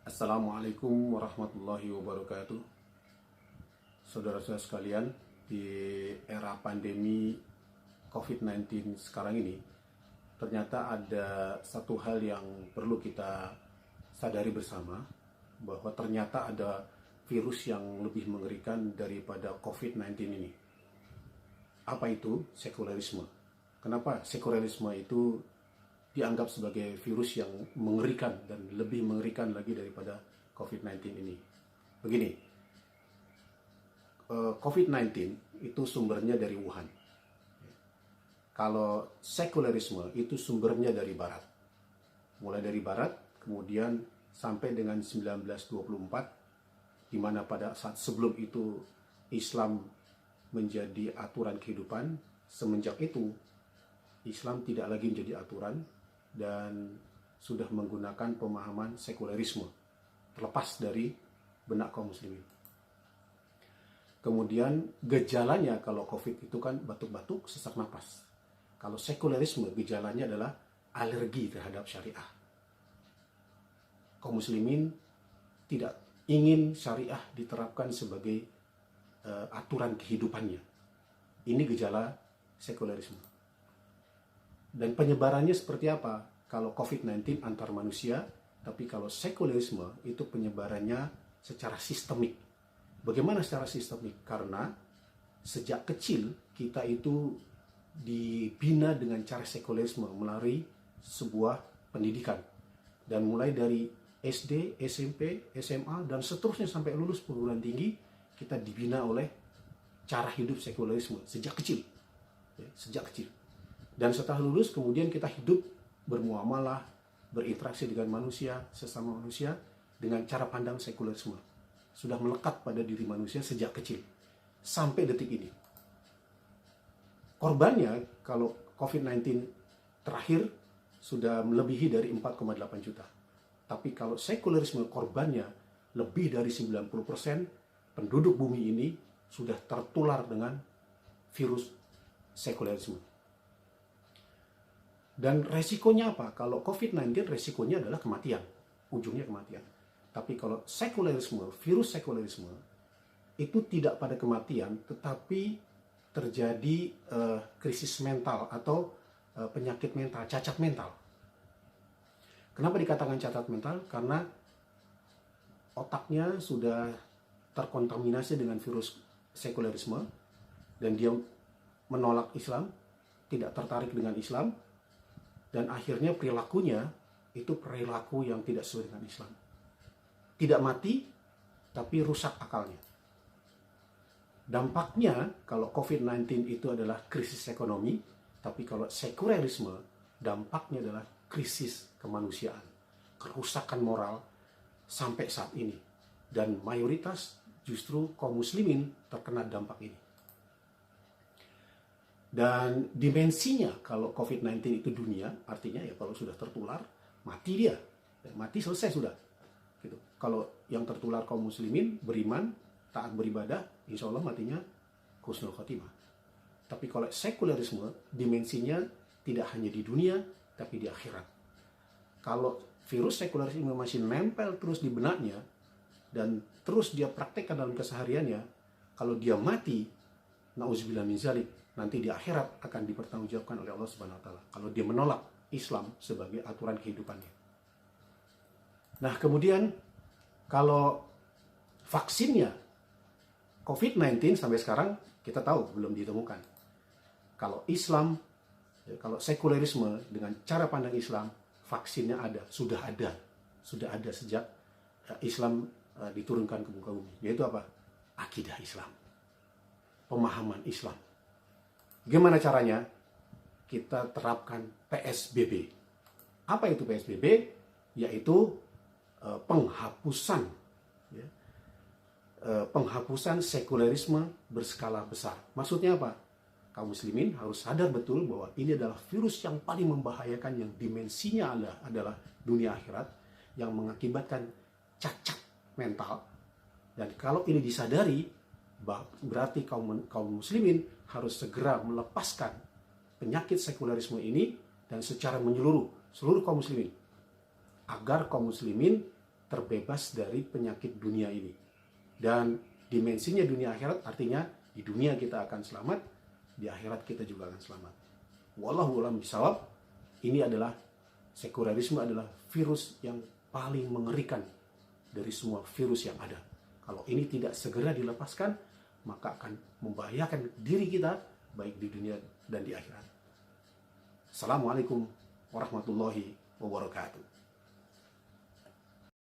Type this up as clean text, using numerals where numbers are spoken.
Assalamualaikum warahmatullahi wabarakatuh. Saudara-saudara sekalian, di era pandemi COVID-19 sekarang ini, ternyata ada satu hal yang perlu kita sadari bersama, bahwa ternyata ada virus yang lebih mengerikan daripada COVID-19 ini. Apa itu? Sekularisme. Kenapa sekularisme itu dianggap sebagai virus yang mengerikan dan lebih mengerikan lagi daripada COVID-19 ini? Begini, COVID-19 itu sumbernya dari Wuhan. Kalau sekularisme itu sumbernya dari Barat. Mulai dari Barat, kemudian sampai dengan 1924, di mana pada saat sebelum itu Islam menjadi aturan kehidupan. Semenjak itu, Islam tidak lagi menjadi aturan dan sudah menggunakan pemahaman sekularisme, terlepas dari benak kaum muslimin. Kemudian gejalanya kalau COVID itu kan batuk-batuk, sesak napas. Kalau sekularisme gejalanya adalah alergi terhadap syariah. Kaum muslimin tidak ingin syariah diterapkan sebagai aturan kehidupannya. Ini gejala sekularisme. Dan penyebarannya seperti apa? Kalau COVID-19 antar manusia, tapi kalau sekularisme itu penyebarannya secara sistemik. Bagaimana secara sistemik? Karena sejak kecil kita itu dibina dengan cara sekularisme melalui sebuah pendidikan. Dan mulai dari SD, SMP, SMA, dan seterusnya sampai lulus perguruan tinggi, kita dibina oleh cara hidup sekularisme sejak kecil. Sejak kecil. Dan setelah lulus kemudian kita hidup bermuamalah, berinteraksi dengan manusia, sesama manusia dengan cara pandang sekularisme. Sudah melekat pada diri manusia sejak kecil sampai detik ini. Korbannya kalau COVID-19 terakhir sudah melebihi dari 4,8 juta. Tapi kalau sekularisme korbannya lebih dari 90% penduduk bumi ini sudah tertular dengan virus sekularisme. Dan resikonya apa? Kalau COVID-19 resikonya adalah kematian. Ujungnya kematian. Tapi kalau sekularisme, virus sekularisme, itu tidak pada kematian, tetapi terjadi krisis mental atau penyakit mental, cacat mental. Kenapa dikatakan cacat mental? Karena otaknya sudah terkontaminasi dengan virus sekularisme dan dia menolak Islam, tidak tertarik dengan Islam, dan akhirnya perilakunya itu perilaku yang tidak sesuai dengan Islam. Tidak mati, tapi rusak akalnya. Dampaknya kalau COVID-19 itu adalah krisis ekonomi, tapi kalau sekularisme dampaknya adalah krisis kemanusiaan, kerusakan moral sampai saat ini. Dan mayoritas justru kaum muslimin terkena dampak ini. Dan dimensinya kalau COVID-19 itu dunia, artinya ya kalau sudah tertular, mati dia. Mati selesai sudah. Gitu. Kalau yang tertular kaum muslimin, beriman, taat beribadah, insya Allah matinya husnul khotimah. Tapi kalau sekularisme, dimensinya tidak hanya di dunia, tapi di akhirat. Kalau virus sekularisme masih nempel terus di benaknya, dan terus dia praktekkan dalam kesehariannya, kalau dia mati, na'udzubillah min dzalik, nanti di akhirat akan dipertanggungjawabkan oleh Allah Subhanahu wa taala kalau dia menolak Islam sebagai aturan kehidupannya. Nah, kemudian kalau vaksinnya COVID-19 sampai sekarang kita tahu belum ditemukan. Kalau Islam, kalau sekularisme dengan cara pandang Islam, vaksinnya ada, sudah ada sejak Islam diturunkan ke muka bumi. Yaitu apa? Akidah Islam, pemahaman Islam. Gimana caranya? Kita terapkan PSBB. Apa itu PSBB? Yaitu penghapusan penghapusan sekularisme berskala besar. Maksudnya apa? Kaum muslimin harus sadar betul bahwa ini adalah virus yang paling membahayakan, yang dimensinya adalah dunia akhirat, yang mengakibatkan cacat mental. Dan kalau ini disadari, berarti kaum muslimin harus segera melepaskan penyakit sekularisme ini dan secara menyeluruh seluruh kaum muslimin, agar kaum muslimin terbebas dari penyakit dunia ini. Dan dimensinya dunia akhirat artinya di dunia kita akan selamat, di akhirat kita juga akan selamat. Wallahu a'lam bishawab. Ini adalah sekularisme adalah virus yang paling mengerikan dari semua virus yang ada. Kalau ini tidak segera dilepaskan, maka akan membahayakan diri kita baik di dunia dan di akhirat. Assalamualaikum warahmatullahi wabarakatuh.